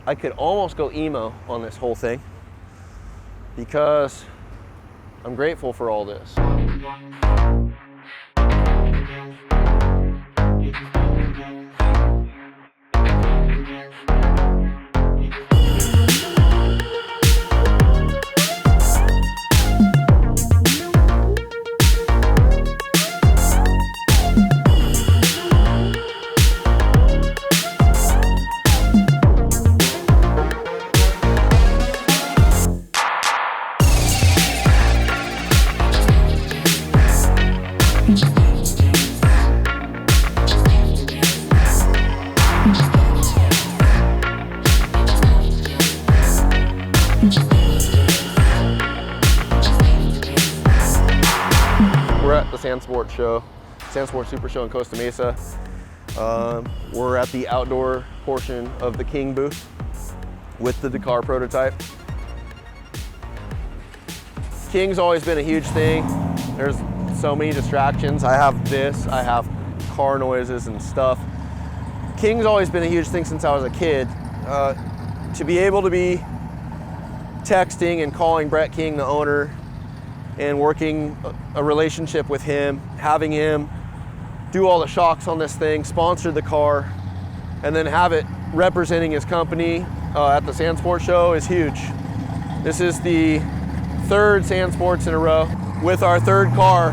I could almost go emo on this whole thing because I'm grateful for all this. We're at the Sandsport show, Sandsport Super Show in Costa Mesa. We're at the outdoor portion of the King booth with the Dakar Prototype. King's always been a huge thing. There's so many distractions. I have this, I have car noises and stuff. King's always been a huge thing since I was a kid. To be able to be texting and calling Brett King, the owner, and working a relationship with him, having him do all the shocks on this thing, sponsor the car, and then have it representing his company at the Sandsport show is huge. This is the third Sandsports in a row with our third car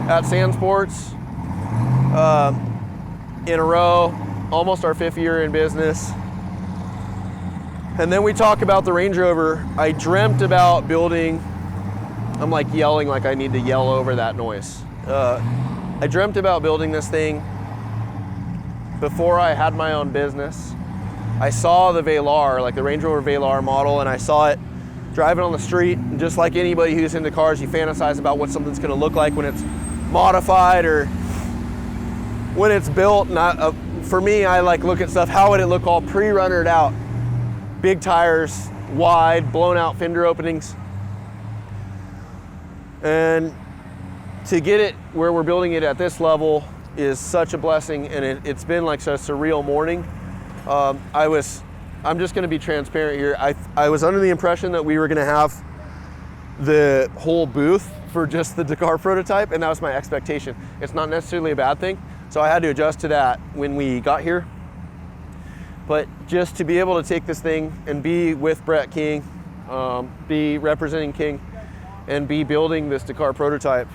at Sandsports in a row, almost our 5th year in business. And then we talk about the Range Rover. I dreamt about building, I'm like yelling like I need to yell over that noise. I dreamt about building this thing before I had my own business. I saw the Velar, like the Range Rover Velar model, and I saw it driving on the street. And just like anybody who's into cars, you fantasize about what something's gonna look like when it's modified or when it's built. And for me, I like look at stuff, how would it look all pre-runnered out? Big tires, wide, blown out fender openings. And to get it where we're building it at this level is such a blessing, and it's been like such a surreal morning. I'm just gonna be transparent here. I was under the impression that we were gonna have the whole booth for just the Dakar Prototype, and that was my expectation. It's not necessarily a bad thing, so I had to adjust to that when we got here. But just to be able to take this thing and be with Brett King, be representing King, and be building this Dakar Prototype,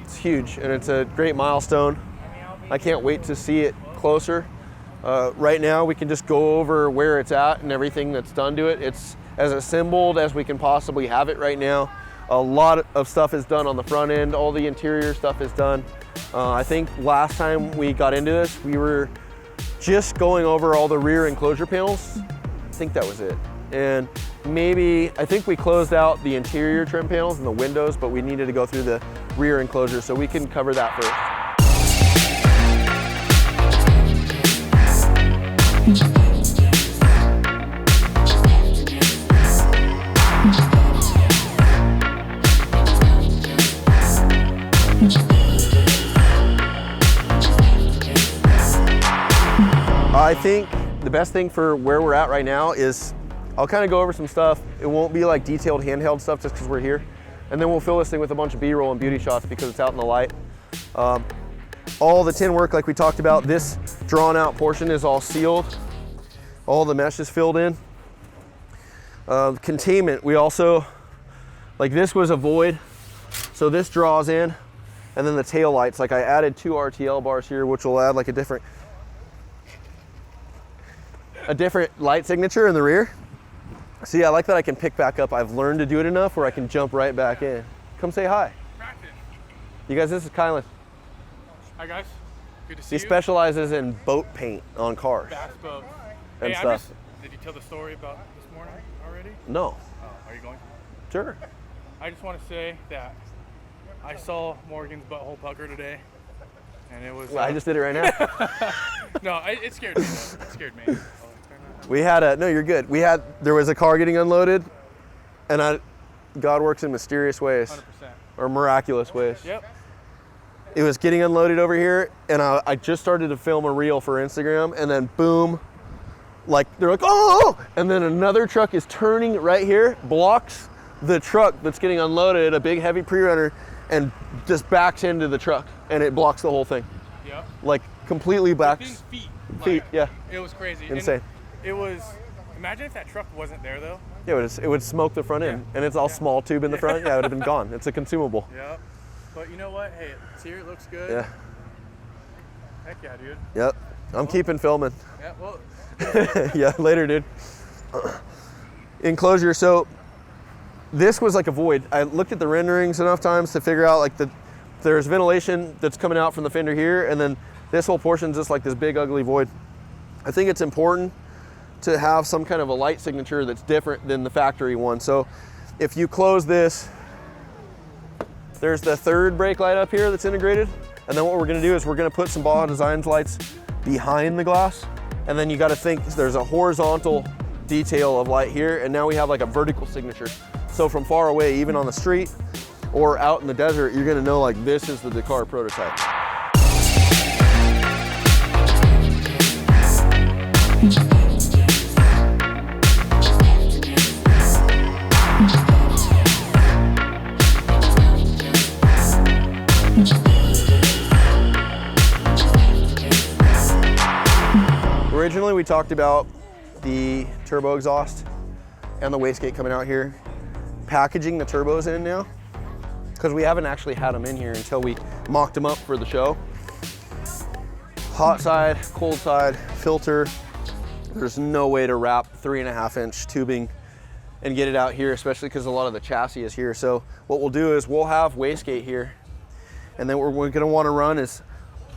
it's huge, and it's a great milestone. I can't wait to see it closer. Right now we can just go over where it's at and everything that's done to it. It's as assembled as we can possibly have it right now. A lot of stuff is done on the front end. All the interior stuff is done. I think last time we got into this, we were just going over all the rear enclosure panels. I think that was it. And maybe, I think we closed out the interior trim panels and the windows, but we needed to go through the rear enclosure, so we can cover that first. I think the best thing for where we're at right now is I'll kind of go over some stuff. It won't be like detailed handheld stuff just because we're here. And then we'll fill this thing with a bunch of B-roll and beauty shots because it's out in the light. All the tin work like we talked about, this drawn out portion is all sealed. All the mesh is filled in. Containment, we also, like this was a void. So this draws in, and then the tail lights, like I added 2 RTL bars here, which will add like a different light signature in the rear. See, I like that I can pick back up. I've learned to do it enough where I can jump right back in. Come say hi. You guys, this is Kylan. Hi guys, good to see you. He specializes in boat paint on cars. Bass boats. And hey, stuff. Did you tell the story about this morning already? No. Oh, are you going to? Sure. I just want to say that I saw Morgan's butthole pucker today, and it was... Well, I just did it right now. No, it scared me. It scared me. We had no, you're good. There was a car getting unloaded, and God works in mysterious ways. 100%. Or miraculous ways. Yep. It was getting unloaded over here, and I just started to film a reel for Instagram, and then boom, like they're like, oh, and then another truck is turning right here, blocks the truck that's getting unloaded, a big heavy pre-runner, and just backs into the truck, and it blocks the whole thing. Yep. Like completely backs. Feet. Feet, Like, yeah. It was crazy. Insane. And it was, imagine if that truck wasn't there though. Yeah, it would smoke the front end, and it's all small tube in the front. Yeah, it would have been gone. It's a consumable. Yep. But you know what? Hey, it's here, it looks good. Yeah. Heck yeah, dude. Yep. I'm keeping filming. Yeah, well. Yeah, later, dude. Enclosure. So this was like a void. I looked at the renderings enough times to figure out like there's ventilation that's coming out from the fender here, and then this whole portion is just like this big ugly void. I think it's important to have some kind of a light signature that's different than the factory one. So if you close this, there's the third brake light up here that's integrated. And then what we're gonna do is we're gonna put some Baja Designs lights behind the glass. And then you gotta think there's a horizontal detail of light here, and now we have like a vertical signature. So from far away, even on the street or out in the desert, you're gonna know like this is the Dakar Prototype. Originally, we talked about the turbo exhaust and the wastegate coming out here, packaging the turbos in now, because we haven't actually had them in here until we mocked them up for the show. Hot side, cold side, filter. There's no way to wrap 3.5-inch tubing and get it out here, especially because a lot of the chassis is here. So what we'll do is we'll have wastegate here, and then what we're gonna wanna run is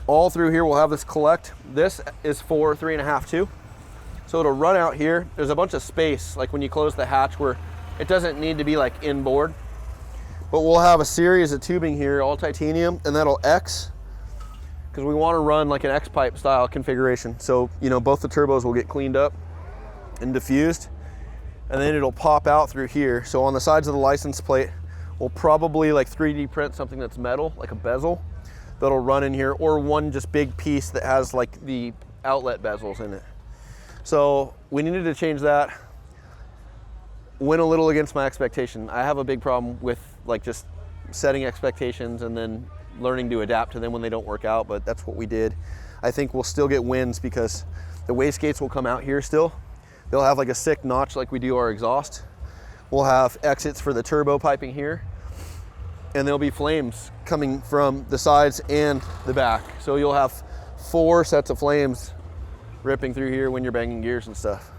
all through here, we'll have this collect. This is for 3.5 too. So it'll run out here. There's a bunch of space, like when you close the hatch where it doesn't need to be like inboard. But we'll have a series of tubing here, all titanium, and that'll X, because we want to run like an X-pipe style configuration. So, you know, both the turbos will get cleaned up and diffused, and then it'll pop out through here. So on the sides of the license plate, we'll probably like 3D print something that's metal, like a bezel, that'll run in here, or one just big piece that has like the outlet bezels in it. So we needed to change that. Went a little against my expectation. I have a big problem with like just setting expectations and then learning to adapt to them when they don't work out, but that's what we did. I think we'll still get wins because the wastegates will come out here still. They'll have like a sick notch like we do our exhaust. We'll have exits for the turbo piping here, and there'll be flames coming from the sides and the back. So you'll have 4 sets of flames ripping through here when you're banging gears and stuff.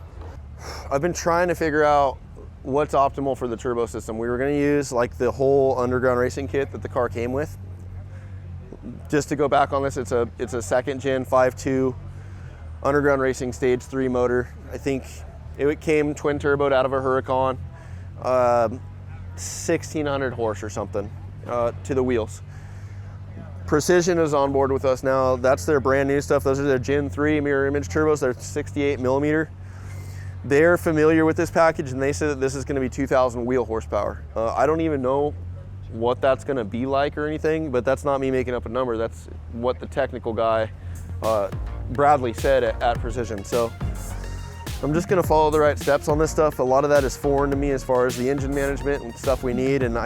I've been trying to figure out what's optimal for the turbo system. We were gonna use like the whole underground racing kit that the car came with. Just to go back on this, it's a 2nd gen 5.2 underground racing stage 3 motor. I think it came twin turboed out of a Huracan, 1600 horse or something to the wheels. Precision is on board with us now. That's their brand new stuff. Those are their Gen 3 mirror image turbos. They're 68 millimeter. They're familiar with this package, and they said that this is gonna be 2,000 wheel horsepower. I don't even know what that's gonna be like or anything, but that's not me making up a number. That's what the technical guy, Bradley, said at Precision. So I'm just gonna follow the right steps on this stuff. A lot of that is foreign to me as far as the engine management and stuff we need. And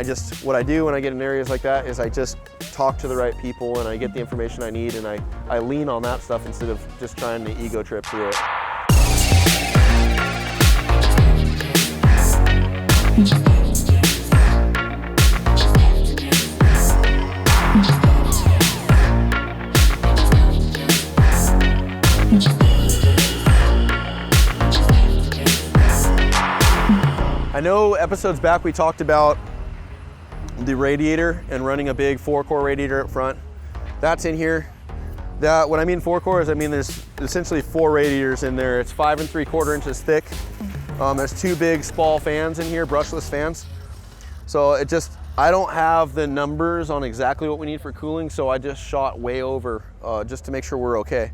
what I do when I get in areas like that is I just talk to the right people and I get the information I need, and I lean on that stuff instead of just trying to ego trip through it. I know episodes back we talked about the radiator and running a big 4-core radiator up front. That's in here. When I mean 4-core is I mean there's essentially 4 radiators in there. It's 5 3/4 inches thick. There's 2 big Spall fans in here, brushless fans. So I don't have the numbers on exactly what we need for cooling, so I just shot way over just to make sure we're okay.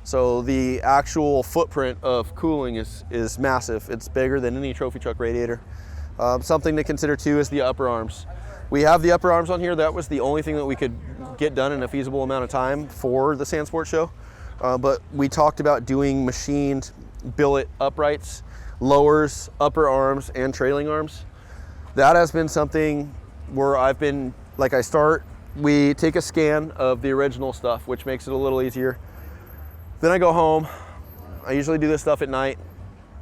So the actual footprint of cooling is massive. It's bigger than any trophy truck radiator. Something to consider too is the upper arms. We have the upper arms on here. That was the only thing that we could get done in a feasible amount of time for the Sand Sport show. But we talked about doing machined billet uprights, lowers, upper arms, and trailing arms. That has been something where I've been, like, we take a scan of the original stuff, which makes it a little easier. Then I go home. I usually do this stuff at night.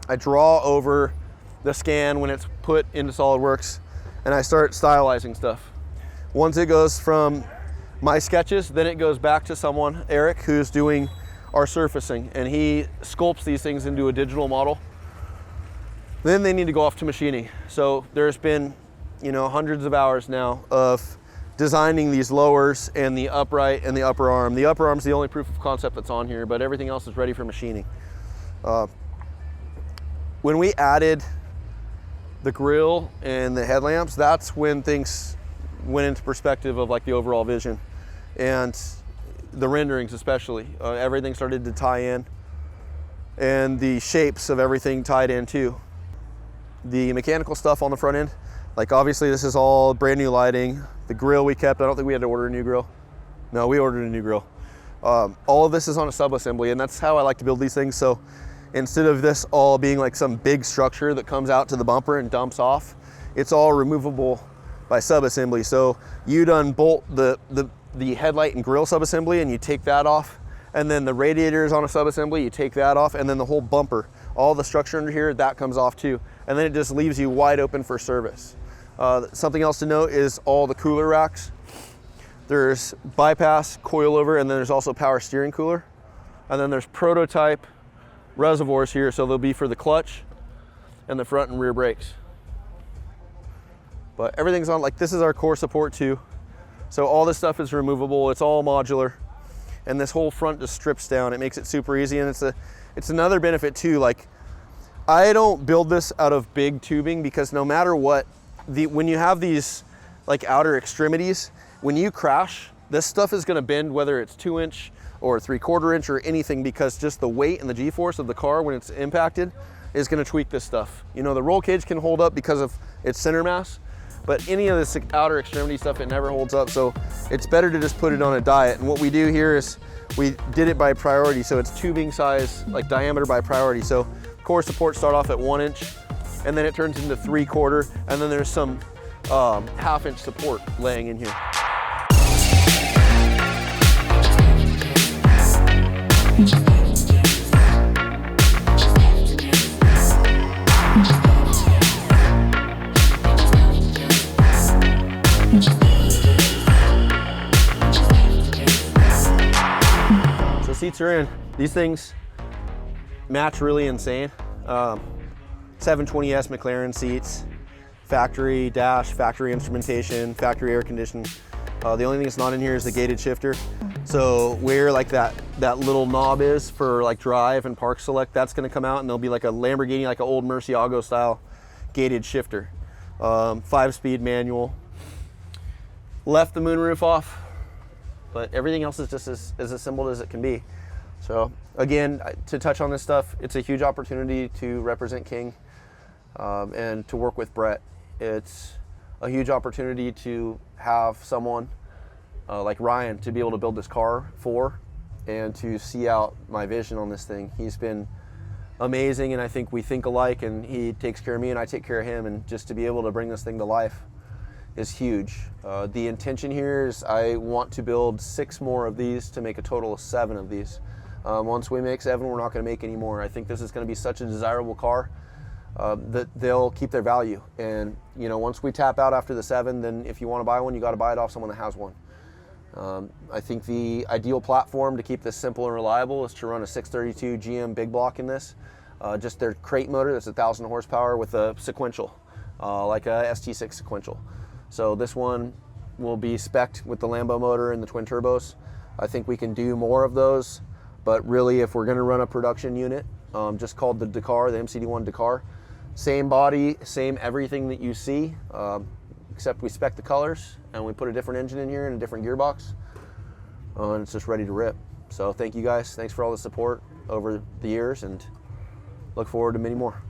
I draw over the scan when it's put into SolidWorks, and I start stylizing stuff. Once it goes from my sketches, then it goes back to someone, Eric, who's doing our surfacing, and he sculpts these things into a digital model. Then they need to go off to machining. So there's been, hundreds of hours now of designing these lowers and the upright and the upper arm. The upper arm's the only proof of concept that's on here, but everything else is ready for machining. When we added the grill and the headlamps, that's when things went into perspective of like the overall vision, and the renderings especially. Everything started to tie in, and the shapes of everything tied in too. The mechanical stuff on the front end, like obviously this is all brand new lighting. The grill we kept. I don't think we had to order a new grill. No, we ordered a new grill. All of this is on a sub-assembly, and that's how I like to build these things. So instead of this all being like some big structure that comes out to the bumper and dumps off, it's all removable by sub-assembly. So you done bolt the headlight and grill sub-assembly, and you take that off, and then the radiator is on a sub-assembly, you take that off, and then the whole bumper, all the structure under here, that comes off too. And then it just leaves you wide open for service. Something else to note is all the cooler racks. There's bypass, coilover, and then there's also power steering cooler. And then there's prototype reservoirs here, so they'll be for the clutch and the front and rear brakes. But everything's on, like this is our core support too. So all this stuff is removable, it's all modular. And this whole front just strips down. It makes it super easy, and it's another benefit too. Like, I don't build this out of big tubing, because no matter what, when you have these like outer extremities, when you crash, this stuff is gonna bend, whether it's 2-inch or 3/4 inch or anything, because just the weight and the G-force of the car when it's impacted is gonna tweak this stuff. The roll cage can hold up because of its center mass, but any of this outer extremity stuff, it never holds up. So it's better to just put it on a diet. And what we do here is we did it by priority. So it's tubing size, like diameter by priority. So core supports start off at 1 inch, and then it turns into 3/4, and then there's some 1/2-inch support laying in here. So seats are in. These things match really insane. 720S McLaren seats, factory dash, factory instrumentation, factory air conditioning. The only thing that's not in here is the gated shifter. So where like that little knob is for like drive and park select, that's gonna come out, and there'll be like a Lamborghini, like an old Murcielago style gated shifter. 5-speed manual. Left the moonroof off, but everything else is just as assembled as it can be. So again, to touch on this stuff, it's a huge opportunity to represent King and to work with Brett. It's a huge opportunity to have someone like Ryan to be able to build this car for, and to see out my vision on this thing. He's been amazing, and I think we think alike, and he takes care of me and I take care of him, and just to be able to bring this thing to life is huge. The intention here is I want to build 6 more of these to make a total of 7 of these. Once we make 7, we're not going to make any more. I think this is going to be such a desirable car that they'll keep their value. And once we tap out after the 7, then if you want to buy one, you got to buy it off someone that has one. I think the ideal platform to keep this simple and reliable is to run a 632 GM big block in this. Just their crate motor that's 1,000 horsepower with a sequential, like a ST6 sequential. So this one will be spec'd with the Lambo motor and the twin turbos. I think we can do more of those, but really if we're going to run a production unit, just called the Dakar, the MCD1 Dakar, same body, same everything that you see, except we spec the colors and we put a different engine in here and a different gearbox, and it's just ready to rip. So thank you guys. Thanks for all the support over the years, and look forward to many more.